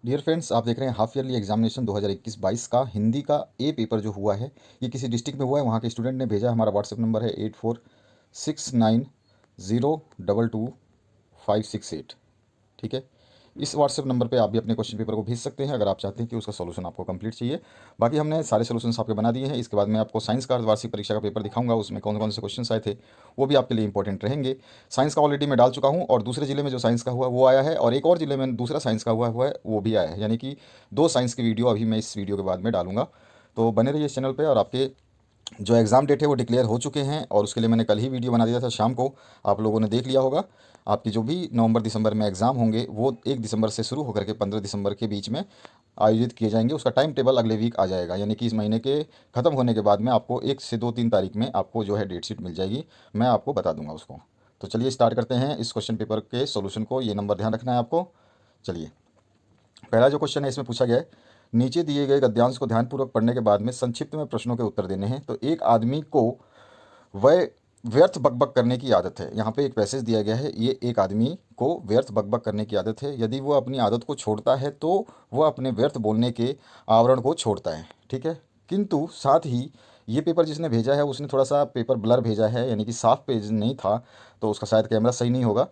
Dear friends, आप देख रहे हैं हाफ ईयरली एग्जामिनेशन 2021-22 का हिंदी का ए पेपर जो हुआ है, ये किसी डिस्ट्रिक्ट में हुआ है। वहाँ के स्टूडेंट ने भेजा। हमारा व्हाट्सएप नंबर है 8469022568। ठीक है, इस व्हाट्सएप नंबर पे आप भी अपने क्वेश्चन पेपर को भेज सकते हैं अगर आप चाहते हैं कि उसका सॉल्यूशन आपको कंप्लीट चाहिए। बाकी हमने सारे सॉल्यूशंस आपके बना दिए हैं। इसके बाद मैं आपको साइंस का वार्षिक परीक्षा का पेपर दिखाऊंगा, उसमें कौन कौन से क्वेश्चन आए थे, वो भी आपके लिए इंपॉर्टेंट रहेंगे। साइंस का ऑलरेडी मैं डाल चुका हूँ, और दूसरे जिले में जो साइंस का हुआ वो आया है, और एक और जिले में दूसरा साइंस का हुआ है वो भी आया है। यानी कि 2 साइंस की वीडियो अभी मैं इस वीडियो के बाद में डालूंगा। तो बने रहिए इस चैनल पर। और आपके जो एग्ज़ाम डेट है वो डिक्लेयर हो चुके हैं, और उसके लिए मैंने कल ही वीडियो बना दिया था शाम को, आप लोगों ने देख लिया होगा। आपकी जो भी नवंबर दिसंबर में एग्ज़ाम होंगे वो 1 दिसंबर से शुरू होकर के 15 दिसंबर के बीच में आयोजित किए जाएंगे। उसका टाइम टेबल अगले वीक आ जाएगा, यानी कि इस महीने के ख़त्म होने के बाद में आपको 1 से 2-3 तारीख में आपको जो है डेट शीट मिल जाएगी। मैं आपको बता दूंगा उसको। तो चलिए स्टार्ट करते हैं इस क्वेश्चन पेपर के सॉल्यूशन को। ये नंबर ध्यान रखना है आपको। चलिए, पहला जो क्वेश्चन है इसमें पूछा गया है, नीचे दिए गए गद्यांश को ध्यानपूर्वक पढ़ने के बाद में संक्षिप्त में प्रश्नों के उत्तर देने हैं। तो एक आदमी को वह व्यर्थ बकबक करने की आदत है। यहाँ पे एक पैसेज दिया गया है, ये एक आदमी को व्यर्थ बकबक करने की आदत है। यदि वो अपनी आदत को छोड़ता है तो वह अपने व्यर्थ बोलने के आवरण को छोड़ता है। ठीक है, किंतु साथ ही ये पेपर जिसने भेजा है उसने थोड़ा सा पेपर ब्लर भेजा है, यानी कि साफ पेज नहीं था, तो उसका शायद कैमरा सही नहीं होगा।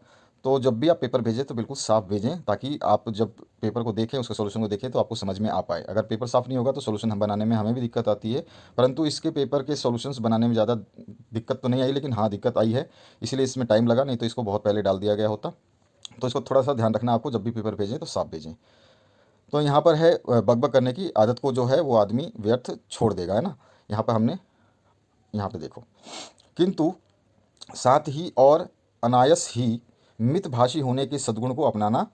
तो जब भी आप पेपर भेजें तो बिल्कुल साफ भेजें, ताकि आप जब पेपर को देखें, उसके सॉल्यूशन को देखें, तो आपको समझ में आ पाए। अगर पेपर साफ नहीं होगा तो सॉल्यूशन हम बनाने में हमें भी दिक्कत आती है। परंतु इसके पेपर के सॉल्यूशंस बनाने में ज़्यादा दिक्कत तो नहीं आई, लेकिन हाँ दिक्कत आई है, इसीलिए इसमें टाइम लगा, नहीं तो इसको बहुत पहले डाल दिया गया होता। तो इसको थोड़ा सा ध्यान रखना आपको, जब भी पेपर भेजें तो साफ भेजें। तो यहाँ पर है बकबक करने की आदत को जो है वो आदमी व्यर्थ छोड़ देगा, है ना। यहाँ पर हमने, यहाँ पे देखो, किंतु साथ ही और अनायास ही मितभाषी होने के सद्गुण को अपनाना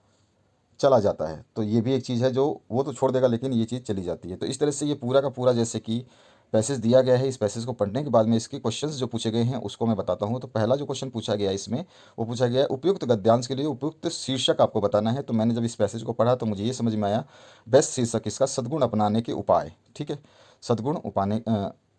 चला जाता है। तो ये भी एक चीज़ है जो वो तो छोड़ देगा, लेकिन ये चीज़ चली जाती है। तो इस तरह से ये पूरा का पूरा जैसे कि पैसेज दिया गया है, इस पैसेज को पढ़ने के बाद में इसके क्वेश्चंस जो पूछे गए हैं उसको मैं बताता हूँ। तो पहला जो क्वेश्चन पूछा गया है इसमें, वो पूछा गया है उपयुक्त गद्यांश के लिए उपयुक्त शीर्षक आपको बताना है। तो मैंने जब इस पैसेज को पढ़ा तो मुझे ये समझ में आया, बेस्ट शीर्षक इसका सद्गुण अपनाने के उपाय। ठीक है, सद्गुण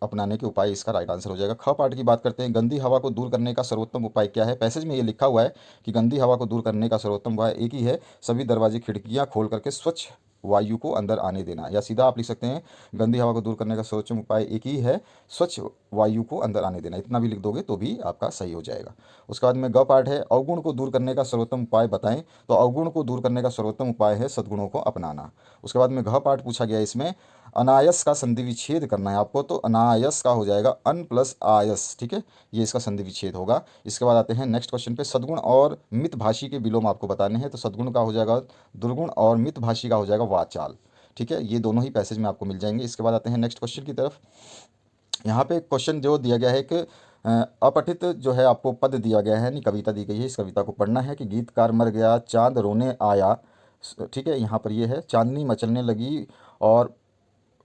अपनाने के उपाय इसका राइट आंसर हो जाएगा। ख पार्ट की बात करते हैं, गंदी हवा को दूर करने का सर्वोत्तम उपाय क्या है। पैसेज में ये लिखा हुआ है कि गंदी हवा को दूर करने का सर्वोत्तम उपाय एक ही है, सभी दरवाजे खिड़कियां खोल करके स्वच्छ वायु को अंदर आने देना। या सीधा आप लिख सकते हैं, गंदी हवा को दूर करने का सर्वोत्तम उपाय एक ही है, स्वच्छ वायु को अंदर आने देना। इतना भी लिख दोगे तो भी आपका सही हो जाएगा। उसके बाद में ग पार्ट है, अवगुण को दूर करने का सर्वोत्तम उपाय बताएं। तो अवगुण को दूर करने का सर्वोत्तम उपाय है सद्गुणों को अपनाना। उसके बाद में घ पार्ट पूछा गया इसमें, अनायस का संधि विच्छेद करना है आपको। तो अनायस का हो जाएगा अन प्लस आयस। ठीक है, ये इसका संधि विच्छेद होगा। इसके बाद आते हैं नेक्स्ट क्वेश्चन पे, सद्गुण और मितभाषी के विलोम आपको बताने हैं। तो सद्गुण का हो जाएगा दुर्गुण, और मितभाषी का हो जाएगा वाचाल। ठीक है, ये दोनों ही पैसेज में आपको मिल जाएंगे। इसके बाद आते हैं नेक्स्ट क्वेश्चन की तरफ। यहाँ पे क्वेश्चन जो दिया गया है कि अपठित जो है आपको पद दिया गया है, नहीं कविता दी गई है, इस कविता को पढ़ना है कि गीतकार मर गया चांद रोने आया। ठीक है, यहाँ पर ये है, चांदनी मचलने लगी और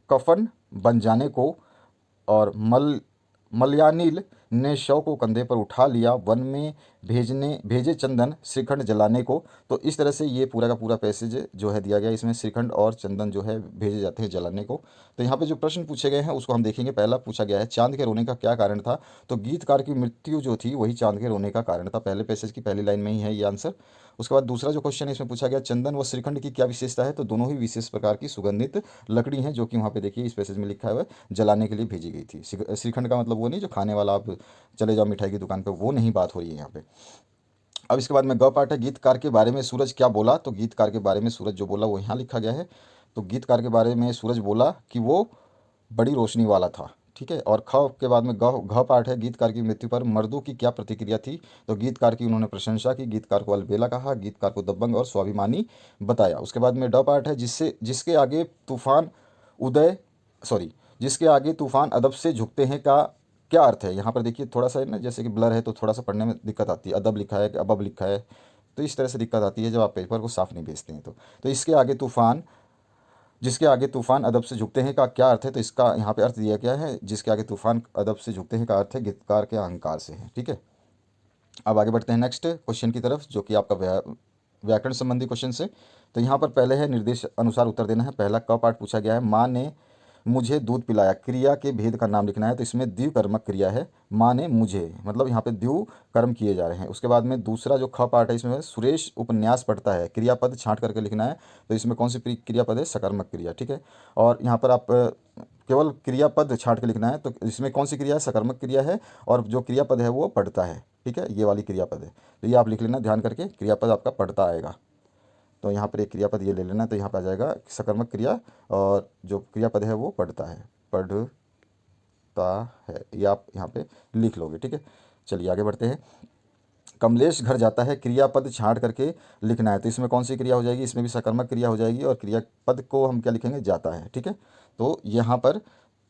कफन बन जाने को, और मलयानिल ने शव को कंधे पर उठा लिया, वन में भेजे चंदन श्रीखंड जलाने को। तो इस तरह से ये पूरा का पूरा पैसेज जो है दिया गया, इसमें श्रीखंड और चंदन जो है भेजे जाते हैं जलाने को। तो यहाँ पे जो प्रश्न पूछे गए हैं उसको हम देखेंगे। पहला पूछा गया है, चांद के रोने का क्या कारण था। तो गीतकार की मृत्यु जो थी वही चांद के रोने का कारण था। पहले पैसेज की पहली लाइन में ही है ये आंसर। उसके बाद दूसरा जो क्वेश्चन है इसमें पूछा गया, चंदन व श्रीखंड की क्या विशेषता है। तो दोनों ही विशेष प्रकार की सुगंधित लकड़ी हैं, जो कि वहाँ पे देखिए इस पैसेज में लिखा हुआ है, जलाने के लिए भेजी गई थी। श्रीखंड का मतलब वो नहीं जो खाने वाला, आप चले जाओ मिठाई की दुकान पे, वो नहीं बात हो रही है यहाँ पे। अब इसके बाद में ग पार्ट है, गीतकार के बारे में सूरज क्या बोला। तो गीतकार के बारे में सूरज जो बोला वो यहाँ लिखा गया है। तो गीतकार के बारे में सूरज बोला कि वो बड़ी रोशनी वाला था। ठीक है, और ख के बाद में घ पार्ट है, गीतकार की मृत्यु पर मर्दों की क्या प्रतिक्रिया थी। तो गीतकार की उन्होंने प्रशंसा की, गीतकार को अलबेला कहा, गीतकार को दबंग और स्वाभिमानी बताया। उसके बाद में ड पार्ट है, जिसके आगे तूफान उदय सॉरी जिसके आगे तूफान अदब से झुकते हैं का क्या अर्थ है। यहाँ पर देखिए थोड़ा सा ना, जैसे कि ब्लर है तो थोड़ा सा पढ़ने में दिक्कत आती है, अदब लिखा है कि अबब लिखा है, तो इस तरह से दिक्कत आती है जब आप पेपर को साफ नहीं भेजते हैं। तो इसके आगे तूफान, जिसके आगे तूफान अदब से झुकते हैं का क्या अर्थ है। तो इसका यहाँ पे अर्थ दिया गया है, जिसके आगे तूफान अदब से झुकते हैं का अर्थ है गीतकार के अहंकार से है। ठीक है, अब आगे बढ़ते हैं नेक्स्ट क्वेश्चन की तरफ, जो कि आपका व्याकरण संबंधी क्वेश्चन से। तो यहाँ पर पहले है, निर्देश अनुसार उत्तर देना है। पहला क पार्ट पूछा गया है, माँ ने मुझे दूध पिलाया, क्रिया के भेद का नाम लिखना है। तो इसमें द्विकर्मक क्रिया है, माँ ने मुझे, मतलब यहाँ पे द्विव कर्म किए जा रहे हैं। उसके बाद में दूसरा जो ख पार्ट है इसमें सुरेश उपन्यास पढ़ता है, क्रियापद छांट करके लिखना है। तो इसमें कौन सी क्रियापद है, सकर्मक क्रिया, ठीक है। और यहाँ पर आप केवल क्रियापद छांट के लिखना है। तो इसमें कौन सी क्रिया है, सकर्मक क्रिया है, और जो क्रियापद है वो पढ़ता है, ठीक है, ये वाली क्रियापद है। तो ये आप लिख लेना ध्यान करके, क्रियापद आपका पढ़ता आएगा। तो यहाँ पर एक क्रियापद ये ले लेना, तो यहाँ पर आ जाएगा सकर्मक क्रिया, और जो क्रियापद है वो पढ़ता है, पढ़ता है, ये आप यहाँ पे लिख लोगे, ठीक है। चलिए आगे बढ़ते हैं। कमलेश घर जाता है, क्रियापद छांट करके लिखना है। तो इसमें कौन सी क्रिया हो जाएगी, इसमें भी सकर्मक क्रिया हो जाएगी, और क्रियापद को हम क्या लिखेंगे, जाता है, ठीक है। तो यहाँ पर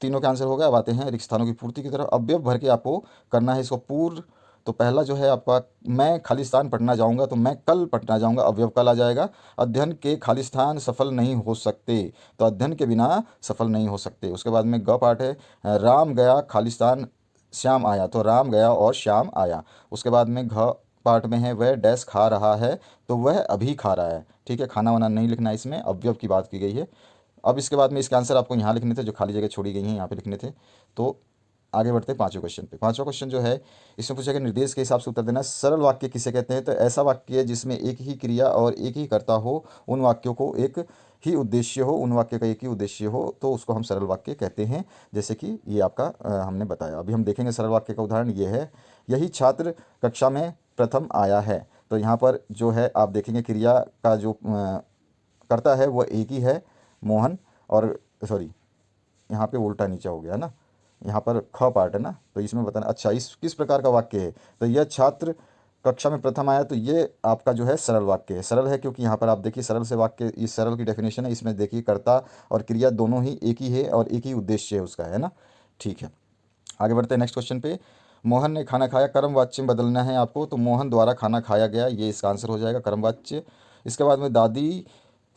तीनों के आंसर हो गए। अब आते हैं रिक्त स्थानों की पूर्ति की तरफ। अवयव भर के आपको करना है इसको पूर्ण। तो पहला जो है आपका, मैं खालिस्तान पढ़ना जाऊंगा, तो मैं कल पढ़ना जाऊंगा, अवयव कल आ जाएगा। अध्ययन के खालिस्तान सफल नहीं हो सकते, तो अध्ययन के बिना सफल नहीं हो सकते। उसके बाद में ग पाठ है, राम गया खालिस्तान श्याम आया, तो राम गया और श्याम आया। उसके बाद में घ पार्ट में है, वह डैश खा रहा है, तो वह अभी खा रहा है, ठीक है। खाना वाना नहीं लिखना है, इसमें अवयव की बात की गई है। अब इसके बाद में इसके आंसर आपको यहाँ लिखने थे, जो खाली जगह छोड़ी गई हैं यहाँ पे लिखने थे। तो आगे बढ़ते हैं पांचवें क्वेश्चन पे। पांचवा क्वेश्चन जो है, इसमें पूछा गया निर्देश के हिसाब से उत्तर देना। सरल वाक्य किसे कहते हैं, तो ऐसा वाक्य जिसमें एक ही क्रिया और एक ही कर्ता हो, उन वाक्यों को एक ही उद्देश्य हो, उन वाक्य का एक ही उद्देश्य हो, तो उसको हम सरल वाक्य कहते हैं। जैसे कि ये आपका हमने बताया। अभी हम देखेंगे सरल वाक्य का उदाहरण ये है, यही छात्र कक्षा में प्रथम आया है। तो यहाँ पर जो है आप देखेंगे क्रिया का जो कर्ता है वो एक ही है, मोहन, और सॉरी यहाँ पे उल्टा नीचा हो गया है ना, यहाँ पर ख पार्ट है ना, तो इसमें बताना। अच्छा, इस किस प्रकार का वाक्य है, तो यह छात्र कक्षा में प्रथम आया, तो ये आपका जो है सरल वाक्य है। सरल है क्योंकि यहाँ पर आप देखिए सरल से वाक्य, इस सरल की डेफिनेशन है, इसमें देखिए कर्ता और क्रिया दोनों ही एक ही है और एक ही उद्देश्य है उसका, है ना, ठीक है। आगे बढ़ते हैं नेक्स्ट क्वेश्चन पे। मोहन ने खाना खाया, कर्म वाच्य में बदलना है आपको, तो मोहन द्वारा खाना खाया गया, ये इसका आंसर हो जाएगा, कर्म वाच्य। इसके बाद में दादी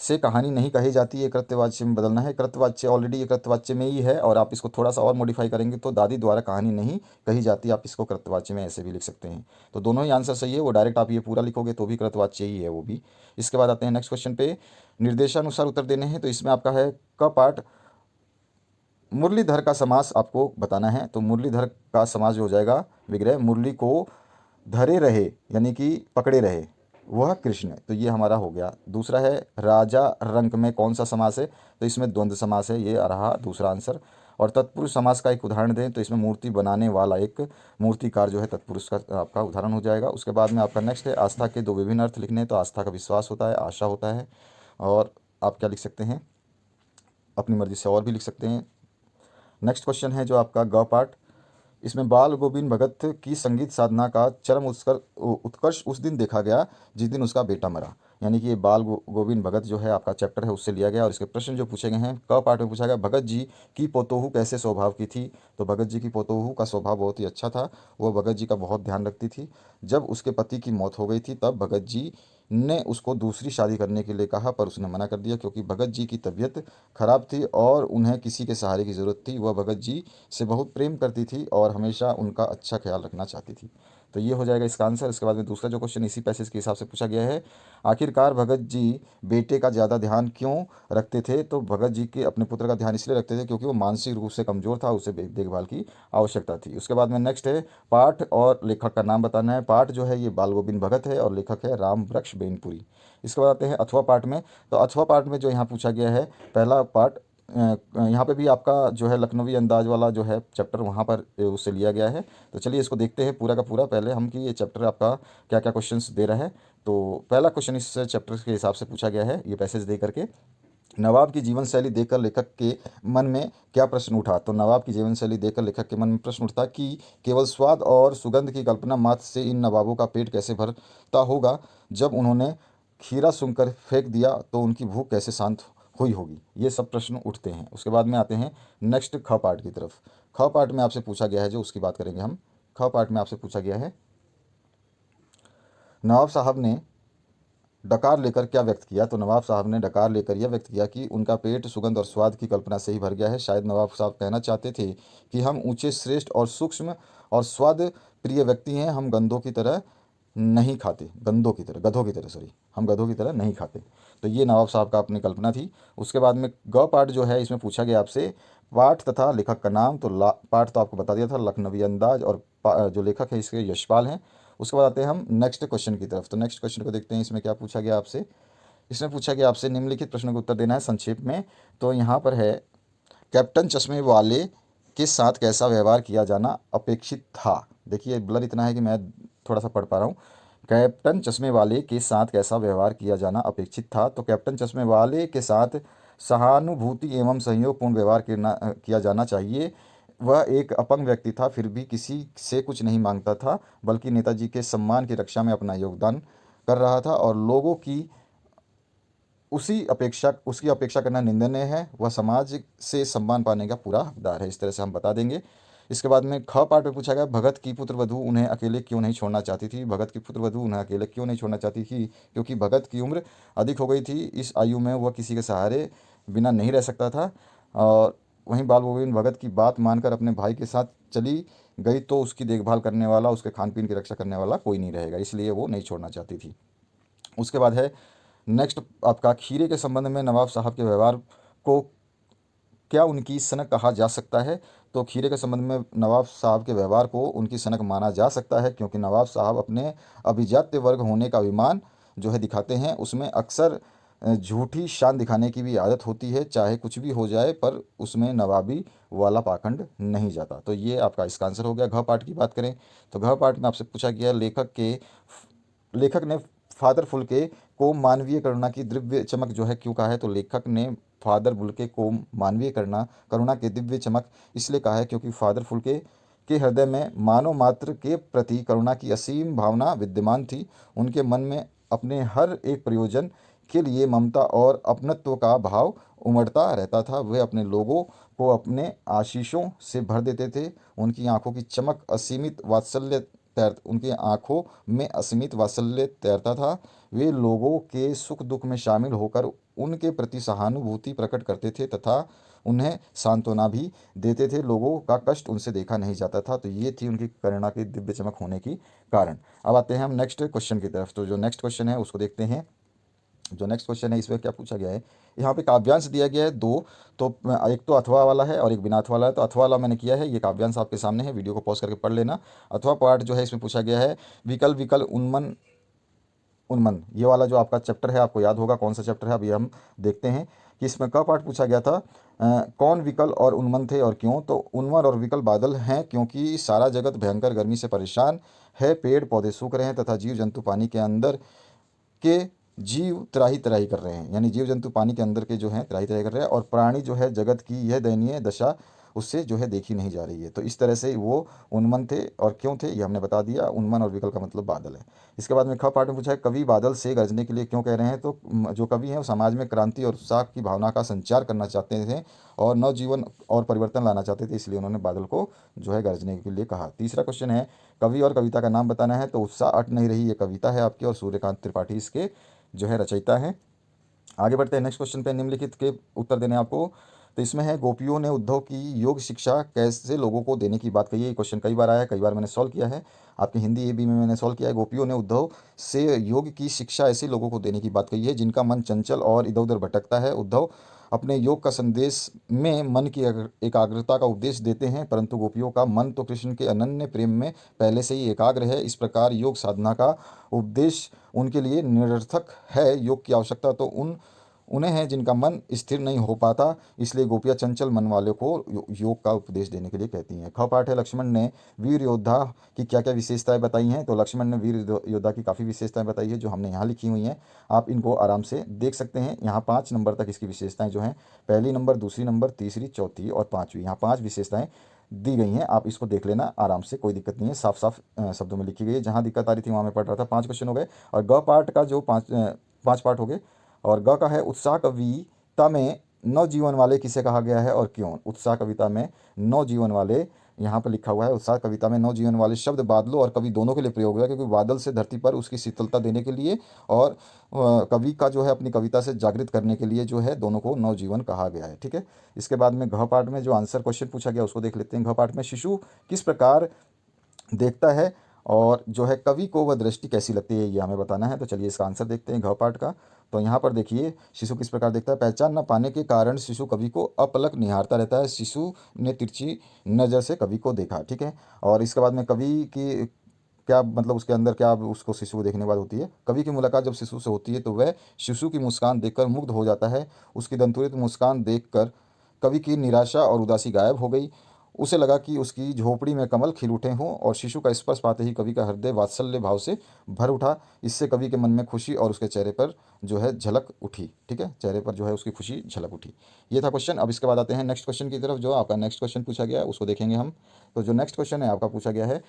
से कहानी नहीं कही जाती, ये कृत्यवाच्य में बदलना है। कृत्यवाच्य ऑलरेडी ये कृत्यवाच्य में ही है, और आप इसको थोड़ा सा और मॉडिफाई करेंगे तो दादी द्वारा कहानी नहीं कही जाती, आप इसको कृत्यवाच्य में ऐसे भी लिख सकते हैं। तो दोनों ही आंसर सही है, वो डायरेक्ट आप ये पूरा लिखोगे तो भी कृत्यवाच्य ही है वो भी। इसके बाद आते हैं नेक्स्ट क्वेश्चन पे, निर्देशानुसार उत्तर देने हैं। तो इसमें आपका है क पार्ट, मुरलीधर का समास आपको बताना है। तो मुरलीधर का समास जो हो जाएगा विग्रह, मुरली को धरे रहे यानी कि पकड़े रहे वह कृष्ण, तो ये हमारा हो गया। दूसरा है राजा रंक में कौन सा समास है, तो इसमें द्वंद्व समास है, ये आ रहा दूसरा आंसर। और तत्पुरुष समास का एक उदाहरण दें, तो इसमें मूर्ति बनाने वाला एक मूर्तिकार जो है तत्पुरुष का आपका उदाहरण हो जाएगा। उसके बाद में आपका नेक्स्ट है, आस्था के दो विभिन्न अर्थ लिखने हैं। तो आस्था का विश्वास होता है, आशा होता है, और आप क्या लिख सकते हैं, अपनी मर्जी से और भी लिख सकते हैं। नेक्स्ट क्वेश्चन है जो आपका ग पार्ट, इसमें बाल गोविंद भगत की संगीत साधना का चरम उत्कर्ष उस दिन देखा गया जिस दिन उसका बेटा मरा। यानी कि ये बाल गोविंद भगत जो है आपका चैप्टर है उससे लिया गया, और इसके प्रश्न जो पूछे गए हैं, क पार्ट में पूछा गया भगत जी की पोतोहू कैसे स्वभाव की थी। तो भगत जी की पोतोहू का स्वभाव बहुत ही अच्छा था, वो भगत जी का बहुत ध्यान रखती थी। जब उसके पति की मौत हो गई थी तब भगत जी ने उसको दूसरी शादी करने के लिए कहा, पर उसने मना कर दिया क्योंकि भगत जी की तबीयत खराब थी और उन्हें किसी के सहारे की ज़रूरत थी। वह भगत जी से बहुत प्रेम करती थी और हमेशा उनका अच्छा ख्याल रखना चाहती थी। तो ये हो जाएगा इसका आंसर। इसके बाद में दूसरा जो क्वेश्चन इसी पैसेज के हिसाब से पूछा गया है, आखिरकार भगत जी बेटे का ज़्यादा ध्यान क्यों रखते थे। तो भगत जी के अपने पुत्र का ध्यान इसलिए रखते थे क्योंकि वो मानसिक रूप से कमज़ोर था, उसे देखभाल की आवश्यकता थी। उसके बाद में नेक्स्ट है, पाठ और लेखक का नाम बताना है। पाठ जो है ये बाल गोविंद भगत है और लेखक है राम वृक्ष बेनपुरी। इसके बाद आते हैं अथवा पाठ में। तो अथवा पाठ में जो यहाँ पूछा गया है, पहला पार्ट यहाँ पे भी आपका जो है लखनवी अंदाज वाला जो है चैप्टर वहाँ पर उससे लिया गया है। तो चलिए इसको देखते हैं पूरा का पूरा, पहले हम कि ये चैप्टर आपका क्या क्या क्वेश्चंस दे रहा है। तो पहला क्वेश्चन इस चैप्टर के हिसाब से पूछा गया है, ये पैसेज दे करके, नवाब की जीवन शैली देखकर लेखक के मन में क्या प्रश्न उठा। तो नवाब की जीवन शैली देखकर लेखक के मन में प्रश्न उठता कि केवल स्वाद और सुगंध की कल्पना मात्र से इन नवाबों का पेट कैसे भरता होगा, जब उन्होंने खीरा सूंघकर फेंक दिया तो उनकी भूख कैसे शांत हुई होगी। ये सब प्रश्न उठते हैं। उसके बाद में आते हैं नेक्स्ट ख पार्ट की तरफ। ख पार्ट में आपसे पूछा गया है, जो उसकी बात करेंगे हम। ख पार्ट में आपसे पूछा गया है, नवाब साहब ने डकार लेकर क्या व्यक्त किया। तो नवाब साहब ने डकार लेकर यह व्यक्त किया कि उनका पेट सुगंध और स्वाद की कल्पना से ही भर गया है। शायद नवाब साहब कहना चाहते थे कि हम ऊंचे, श्रेष्ठ और सूक्ष्म और स्वाद प्रिय व्यक्ति हैं, हम गंधों की तरह नहीं खाते, गंधों की तरह, गधों की तरह, सॉरी, हम गधों की तरह नहीं खाते। तो ये नवाब साहब का अपनी कल्पना थी। उसके बाद में ग पार्ट जो है, इसमें पूछा गया आपसे पाठ तथा लेखक का नाम। तो पाठ तो आपको बता दिया था, लखनवी अंदाज, और जो लेखक है इसके यशपाल हैं। उसके बाद आते हैं हम नेक्स्ट क्वेश्चन की तरफ। तो नेक्स्ट क्वेश्चन को देखते हैं, इसमें क्या पूछा गया आपसे। इसमें पूछा गया आपसे निम्नलिखित प्रश्नों का उत्तर देना है संक्षेप में। तो यहाँ पर है, कैप्टन चश्मे वाले के साथ कैसा व्यवहार किया जाना अपेक्षित था। देखिए ब्लर इतना है कि मैं थोड़ा सा पढ़ पा रहा हूँ। कैप्टन चश्मे वाले के साथ कैसा व्यवहार किया जाना अपेक्षित था। तो कैप्टन चश्मे वाले के साथ सहानुभूति एवं सहयोगपूर्ण व्यवहार किया जाना चाहिए। वह एक अपंग व्यक्ति था, फिर भी किसी से कुछ नहीं मांगता था, बल्कि नेताजी के सम्मान की रक्षा में अपना योगदान कर रहा था, और लोगों की उसकी अपेक्षा करना निंदनीय है। वह समाज से सम्मान पाने का पूरा हकदार है। इस तरह से हम बता देंगे। इसके बाद में ख पार्ट में पूछा गया, भगत की पुत्रवधू उन्हें अकेले क्यों नहीं छोड़ना चाहती थी। भगत की पुत्रवधू उन्हें अकेले क्यों नहीं छोड़ना चाहती थी, क्योंकि भगत की उम्र अधिक हो गई थी। इस आयु में वह किसी के सहारे बिना नहीं रह सकता था। और वहीं बाल गोविंद भगत की बात मानकर अपने भाई के साथ चली गई, तो उसकी देखभाल करने वाला, उसके खान पीन की रक्षा करने वाला कोई नहीं रहेगा, इसलिए वो नहीं छोड़ना चाहती थी। उसके बाद है नेक्स्ट आपका, खीरे के संबंध में नवाब साहब के व्यवहार को क्या उनकी सनक कहा जा सकता है। तो खीरे के संबंध में नवाब साहब के व्यवहार को उनकी सनक माना जा सकता है, क्योंकि नवाब साहब अपने अभिजात्य वर्ग होने का अभिमान जो है दिखाते हैं। उसमें अक्सर झूठी शान दिखाने की भी आदत होती है, चाहे कुछ भी हो जाए, पर उसमें नवाबी वाला पाखंड नहीं जाता। तो ये आपका इसका आंसर हो गया। घ पाठ की बात करें तो घ पाठ में आपसे पूछा गया, लेखक ने फादर फुल्के को मानवीय करुणा की दिव्य चमक जो है क्यों कहा है। तो लेखक ने फादर फुल्के को मानवीय करुणा के दिव्य चमक इसलिए कहा है, क्योंकि फादर फुल्के के हृदय में मानव मात्र के प्रति करुणा की असीम भावना विद्यमान थी। उनके मन में अपने हर एक प्रयोजन के लिए ममता और अपनत्व का भाव उमड़ता रहता था। वे अपने लोगों को अपने आशीषों से भर देते थे। उनकी आंखों में असीमित वात्सल्य तैरता था। वे लोगों के सुख दुख में शामिल होकर उनके प्रति सहानुभूति प्रकट करते थे तथा उन्हें सांत्वना भी देते थे। लोगों का कष्ट उनसे देखा नहीं जाता था। तो ये थी उनकी करुणा की दिव्य चमक होने की कारण। अब आते हैं हम नेक्स्ट क्वेश्चन की तरफ। तो जो नेक्स्ट क्वेश्चन है उसको देखते हैं। जो नेक्स्ट क्वेश्चन है इसमें क्या पूछा गया है, यहाँ पे काव्यांश दिया गया है दो। तो एक तो अथवा वाला है और एक बिना अथवा वाला है। तो अथवा वाला मैंने किया है, ये काव्यांश आपके सामने है, वीडियो को पॉज करके पढ़ लेना। अथवा पार्ट जो है इसमें पूछा गया है, विकल विकल उन्मन उन्मन, ये वाला जो आपका चैप्टर है, आपको याद होगा कौन सा चैप्टर है। अभी हम देखते हैं कि इसमें का पार्ट पूछा गया था, कौन विकल और उन्मन थे और क्यों। तो उन्मन और विकल बादल हैं, क्योंकि सारा जगत भयंकर गर्मी से परेशान है। पेड़ पौधे सूख रहे हैं तथा जीव जंतु पानी के अंदर के जीव त्राही त्राही कर रहे हैं, यानी जीव जंतु पानी के अंदर के जो हैं त्राही त्राही कर रहे हैं, और प्राणी जो है जगत की यह दयनीय दशा उससे जो है देखी नहीं जा रही है। तो इस तरह से वो उन्मन थे और क्यों थे ये हमने बता दिया। उन्मन और विकल का मतलब बादल है। इसके बाद में ख पार्ट में पूछा है, कवि बादल से गरजने के लिए क्यों कह रहे हैं। तो जो कवि हैं वो समाज में क्रांति और उत्साह की भावना का संचार करना चाहते थे और नवजीवन और परिवर्तन लाना चाहते थे, इसलिए उन्होंने बादल को जो है गरजने के लिए कहा। तीसरा क्वेश्चन है, कवि और कविता का नाम बताना है। तो उत्साह अट नहीं रही, ये कविता है आपकी, और सूर्यकांत त्रिपाठी इसके जो है रचयिता हैं। आगे बढ़ते हैं नेक्स्ट क्वेश्चन पे, निम्नलिखित के उत्तर देने आपको। तो इसमें है, गोपियों ने उद्धव की योग शिक्षा कैसे लोगों को देने की बात कही है। ये क्वेश्चन कई बार आया है, कई बार मैंने सॉल्व किया है, आपकी हिंदी ए बी में मैंने सॉल्व किया है। गोपियों ने उद्धव से योग की शिक्षा ऐसे लोगों को देने की बात कही है जिनका मन चंचल और इधर उधर भटकता है। उद्धव अपने योग का संदेश में मन की एकाग्रता का उपदेश देते हैं, परंतु गोपियों का मन तो कृष्ण के अनन्य प्रेम में पहले से ही एकाग्र है। इस प्रकार योग साधना का उपदेश उनके लिए निरर्थक है। योग की आवश्यकता तो उन्हें है जिनका मन स्थिर नहीं हो पाता, इसलिए गोपियाँ चंचल मन वाले को योग का उपदेश देने के लिए कहती हैं। ख पाठ है, लक्ष्मण ने वीर योद्धा की क्या क्या विशेषताएं बताई हैं। तो लक्ष्मण ने वीर योद्धा की काफ़ी विशेषताएं बताई है, जो हमने यहाँ लिखी हुई हैं, आप इनको आराम से देख सकते हैं। यहाँ 5 नंबर तक इसकी विशेषताएं जो हैं, पहली नंबर, दूसरी नंबर, तीसरी, चौथी और पाँचवीं, यहाँ 5 विशेषताएं दी गई हैं। आप इसको देख लेना आराम से, कोई दिक्कत नहीं है, साफ साफ शब्दों में लिखी गई है। जहाँ दिक्कत आ रही थी वहाँ मैं पढ़ रहा था। 5 क्वेश्चन हो गए। और ग पार्ट का जो 5 पार्ट हो गए। और ग का है, उत्साह कविता में नवजीवन वाले किसे कहा गया है और क्यों। उत्साह कविता में नवजीवन वाले, यहाँ पर लिखा हुआ है, उत्साह कविता में नवजीवन वाले शब्द बादलों और कवि दोनों के लिए प्रयोग हुआ है, क्योंकि बादल से धरती पर उसकी शीतलता देने के लिए, और कवि का जो है अपनी कविता से जागृत करने के लिए जो है, दोनों को नवजीवन कहा गया है। ठीक है। इसके बाद में घ पाठ में जो आंसर क्वेश्चन पूछा गया उसको देख लेते हैं। घ पाठ में, शिशु किस प्रकार देखता है और जो है कवि को वह दृष्टि कैसी लगती है ये हमें बताना है। तो चलिए इसका आंसर देखते हैं घ पाठ का। तो यहाँ पर देखिए शिशु किस प्रकार देखता है। पहचान न पाने के कारण शिशु कवि को अपलक निहारता रहता है। शिशु ने तिरछी नज़र से कवि को देखा, ठीक है। और इसके बाद में कवि की क्या मतलब उसके अंदर क्या उसको शिशु को देखने के बाद होती है। कवि की मुलाकात जब शिशु से होती है तो वह शिशु की मुस्कान देखकर मुग्ध हो जाता है। उसकी दंतुरित मुस्कान देखकर कवि की निराशा और उदासी गायब हो गई। उसे लगा कि उसकी झोपड़ी में कमल खिल उठे हों और शिशु का स्पर्श पाते ही कवि का हृदय वात्सल्य भाव से भर उठा। इससे कवि के मन में खुशी और उसके चेहरे पर जो है झलक उठी, ठीक है, चेहरे पर जो है उसकी खुशी झलक उठी। ये था क्वेश्चन। अब इसके बाद आते हैं नेक्स्ट क्वेश्चन की तरफ। जो आपका नेक्स्ट क्वेश्चन पूछा गया है उसको देखेंगे हम। तो जो नेक्स्ट क्वेश्चन है आपका पूछा गया है,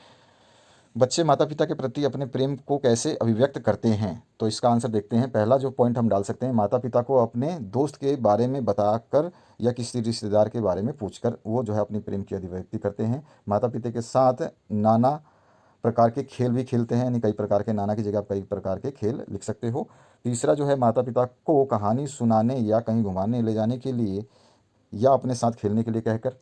बच्चे माता पिता के प्रति अपने प्रेम को कैसे अभिव्यक्त करते हैं। तो इसका आंसर देखते हैं। पहला जो पॉइंट हम डाल सकते हैं, माता पिता को अपने दोस्त के बारे में बताकर या किसी रिश्तेदार के बारे में पूछकर वो जो है अपनी प्रेम की अभिव्यक्ति करते हैं। माता पिता के साथ नाना प्रकार के खेल भी खेलते हैं, यानी कई प्रकार के, नाना की जगह आप कई प्रकार के खेल लिख सकते हो। तीसरा जो है, माता पिता को कहानी सुनाने या कहीं घुमाने ले जाने के लिए या अपने साथ खेलने के लिए कहकर।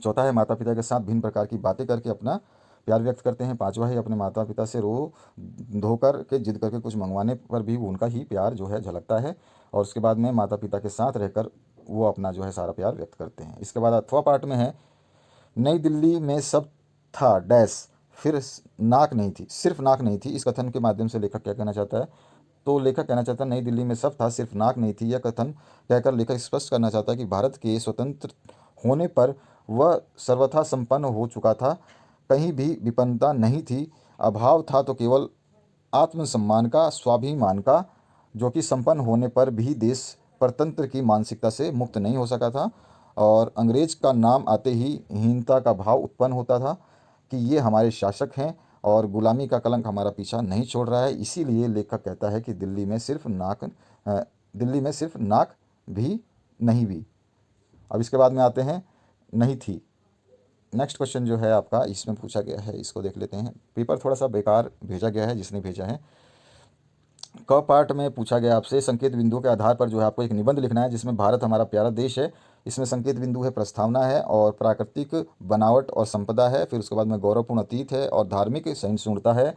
चौथा है, माता पिता के साथ भिन्न प्रकार की बातें करके अपना प्यार व्यक्त करते हैं। पांचवा है, अपने माता पिता से रो धोकर के जिद करके कुछ मंगवाने पर भी उनका ही प्यार जो है झलकता है। और उसके बाद में माता पिता के साथ रहकर वो अपना जो है सारा प्यार व्यक्त करते हैं। इसके बाद अथवा पार्ट में है, नई दिल्ली में सब था डैश फिर नाक नहीं थी, सिर्फ नाक नहीं थी। इस कथन के माध्यम से लेखक क्या कहना चाहता है। तो लेखक कहना चाहता है नई दिल्ली में सब था सिर्फ नाक नहीं थी। यह कथन कहकर लेखक स्पष्ट करना चाहता है कि भारत के स्वतंत्र होने पर वह सर्वथा संपन्न हो चुका था। कहीं भी विपन्नता नहीं थी। अभाव था तो केवल आत्मसम्मान का, स्वाभिमान का, जो कि संपन्न होने पर भी देश परतंत्र की मानसिकता से मुक्त नहीं हो सका था। और अंग्रेज का नाम आते ही हीनता का भाव उत्पन्न होता था कि ये हमारे शासक हैं और गुलामी का कलंक हमारा पीछा नहीं छोड़ रहा है। इसीलिए लेखक कहता है कि दिल्ली में सिर्फ नाक भी नहीं भी। अब इसके बाद में आते हैं नहीं थी। नेक्स्ट क्वेश्चन जो है आपका इसमें पूछा गया है, इसको देख लेते हैं। पेपर थोड़ा सा बेकार भेजा गया है जिसने भेजा है। क पार्ट में पूछा गया आपसे, संकेत बिंदुओं के आधार पर जो है आपको एक निबंध लिखना है जिसमें भारत हमारा प्यारा देश है। इसमें संकेत बिंदु है, प्रस्तावना है और प्राकृतिक बनावट और संपदा है। फिर उसके बाद में गौरवपूर्ण अतीत है और धार्मिक सहिष्णुता है।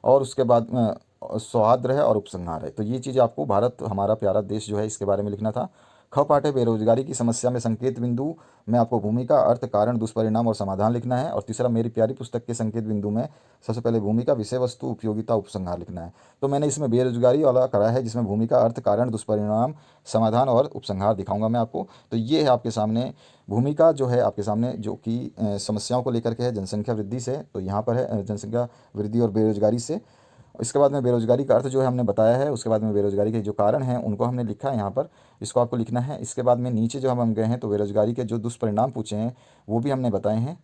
और उसके बाद में सौहार्द है और उपसंहार है। तो ये चीज़ आपको भारत हमारा प्यारा देश जो है इसके बारे में लिखना था। ख पाठ है, बेरोजगारी की समस्या में संकेत बिंदु में आपको भूमिका, अर्थ, कारण, दुष्परिणाम और समाधान लिखना है। और तीसरा, मेरी प्यारी पुस्तक के संकेत बिंदु में सबसे पहले भूमिका, विषय वस्तु, उपयोगिता, उपसंहार लिखना है। तो मैंने इसमें बेरोजगारी वाला करा है जिसमें भूमिका, अर्थ, कारण, दुष्परिणाम, समाधान और उपसंहार दिखाऊंगा मैं आपको। तो ये है आपके सामने भूमिका जो है आपके सामने, जो कि समस्याओं को लेकर के है, जनसंख्या वृद्धि से। तो यहाँ पर है जनसंख्या वृद्धि और बेरोजगारी से। इसके बाद में बेरोजगारी का अर्थ जो है हमने बताया है। उसके बाद में बेरोजगारी के जो कारण हैं उनको हमने लिखा है यहाँ पर, इसको आपको लिखना है। इसके बाद में नीचे जो हम गए हैं तो बेरोजगारी के जो दुष्परिणाम पूछे हैं वो भी हमने बताए हैं।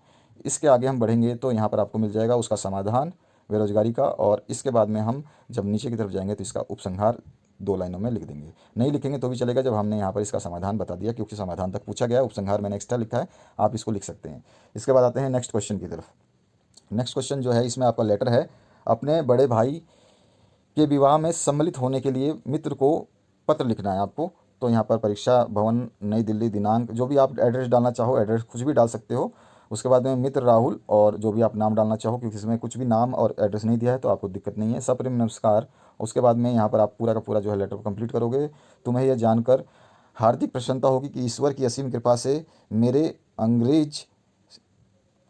इसके आगे हम बढ़ेंगे तो यहाँ पर आपको मिल जाएगा उसका समाधान बेरोजगारी का। और इसके बाद में हम जब नीचे की तरफ जाएंगे तो इसका उपसंहार 2 लाइनों में लिख देंगे। नहीं लिखेंगे तो भी चलेगा जब हमने यहाँ पर इसका समाधान बता दिया, क्योंकि समाधान तक पूछा गया है। उपसंहार मैंने एक्स्ट्रा लिखा है, आप इसको लिख सकते हैं। इसके बाद आते हैं नेक्स्ट क्वेश्चन की तरफ। नेक्स्ट क्वेश्चन जो है इसमें आपका लेटर है, अपने बड़े भाई के विवाह में सम्मिलित होने के लिए मित्र को पत्र लिखना है आपको। तो यहाँ पर परीक्षा भवन, नई दिल्ली, दिनांक, जो भी आप एड्रेस डालना चाहो, एड्रेस कुछ भी डाल सकते हो। उसके बाद में मित्र राहुल और जो भी आप नाम डालना चाहो, क्योंकि इसमें कुछ भी नाम और एड्रेस नहीं दिया है तो आपको दिक्कत नहीं है। सप्रेम नमस्कार। उसके बाद में यहाँ पर आप पूरा का पूरा जो है लेटर को कंप्लीट करोगे। तुम्हें यह जानकर हार्दिक प्रसन्नता होगी कि ईश्वर की असीम कृपा से मेरे अंग्रेज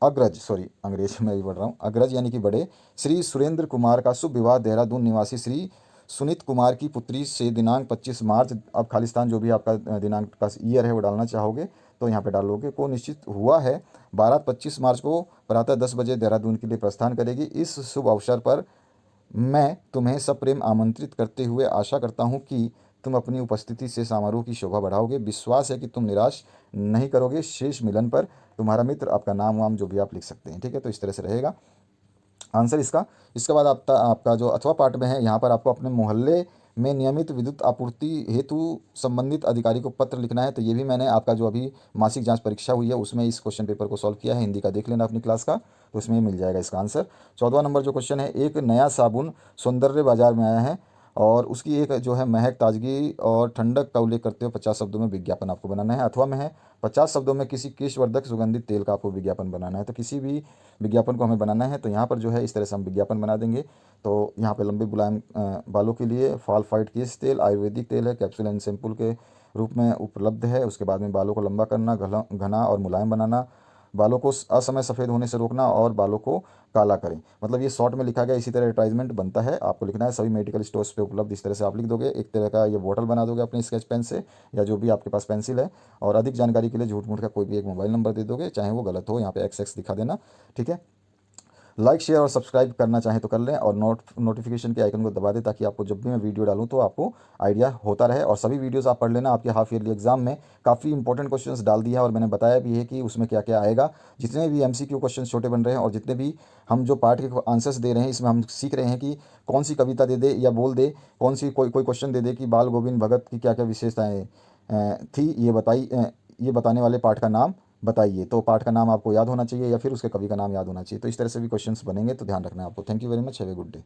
मैं भी पढ़ रहा हूँ, अग्रज यानी कि बड़े श्री सुरेंद्र कुमार का शुभ विवाह देहरादून निवासी श्री सुनीत कुमार की पुत्री से दिनांक 25 मार्च, अब खालिस्तान जो भी आपका दिनांक का ईयर है वो डालना चाहोगे तो यहाँ पे डालोगे, को निश्चित हुआ है। बारात 25 मार्च को प्रातः 10 बजे देहरादून के लिए प्रस्थान करेगी। इस शुभ अवसर पर मैं तुम्हें सप्रेम आमंत्रित करते हुए आशा करता हूँ कि तुम अपनी उपस्थिति से समारोह की शोभा बढ़ाओगे। विश्वास है कि तुम निराश नहीं करोगे। शेष मिलन पर तुम्हारा मित्र, आपका नाम वाम जो भी आप लिख सकते हैं, ठीक है। तो इस तरह से रहेगा आंसर इसका। इसके बाद आपका जो अथवा पार्ट में है, यहाँ पर आपको अपने मोहल्ले में नियमित विद्युत आपूर्ति हेतु संबंधित अधिकारी को पत्र लिखना है। तो ये भी मैंने आपका जो अभी मासिक जांच परीक्षा हुई है उसमें इस क्वेश्चन पेपर को सॉल्व किया है, हिंदी का देख लेना अपनी क्लास का, तो उसमें मिल जाएगा इसका आंसर। 14वां नंबर जो क्वेश्चन है, एक नया साबुन सौंदर्य बाजार में आया है, और उसकी एक जो है महक, ताजगी और ठंडक का उल्लेख करते हुए 50 शब्दों में विज्ञापन आपको बनाना है। अथवा में है 50 शब्दों में किसी केशवर्धक सुगंधित तेल का आपको विज्ञापन बनाना है। तो किसी भी विज्ञापन को हमें बनाना है तो यहाँ पर जो है इस तरह से हम विज्ञापन बना देंगे। तो यहाँ पे लंबे मुलायम बालों के लिए फॉल फाइट केश तेल आयुर्वेदिक तेल है, कैप्सूल एंड शैम्पूल के रूप में उपलब्ध है। उसके बाद में बालों को लंबा करना, घना और मुलायम बनाना, बालों को असमय सफ़ेद होने से रोकना और बालों को काला करें। मतलब ये शॉर्ट में लिखा गया, इसी तरह एडवर्टाइजमेंट बनता है। आपको लिखना है सभी मेडिकल स्टोर्स पे उपलब्ध, इस तरह से आप लिख दोगे। एक तरह का ये बॉटल बना दोगे अपने स्केच पेन से या जो भी आपके पास पेंसिल है। और अधिक जानकारी के लिए झूठ मूठ का कोई भी एक मोबाइल नंबर दे दोगे, चाहे वो गलत हो, यहाँ पे XX दिखा देना। ठीक है। लाइक शेयर और सब्सक्राइब करना चाहें तो कर लें और नोटिफिकेशन के आइकन को दबा दें ताकि आपको जब भी मैं वीडियो डालूं तो आपको आइडिया होता रहे। और सभी वीडियोस आप पढ़ लेना। आपके हाफ ईयरली एग्जाम में काफ़ी इंपॉर्टेंट क्वेश्चंस डाल दिया है और मैंने बताया भी है कि उसमें क्या क्या आएगा। जितने भी MCQ क्वेश्चन छोटे बन रहे हैं और जितने भी हम जो पार्ट के आंसर्स दे रहे हैं, इसमें हम सीख रहे हैं कि कौन सी कविता दे दे या बोल दे, कौन सी कोई कोई क्वेश्चन दे दे कि बाल गोविंद भगत की क्या क्या विशेषताएँ थी, ये बताने वाले पाठ का नाम बताइए। तो पाठ का नाम आपको याद होना चाहिए या फिर उसके कवि का नाम याद होना चाहिए। तो इस तरह से भी क्वेश्चंस बनेंगे, तो ध्यान रखना है आपको। Thank you very much, have a good day.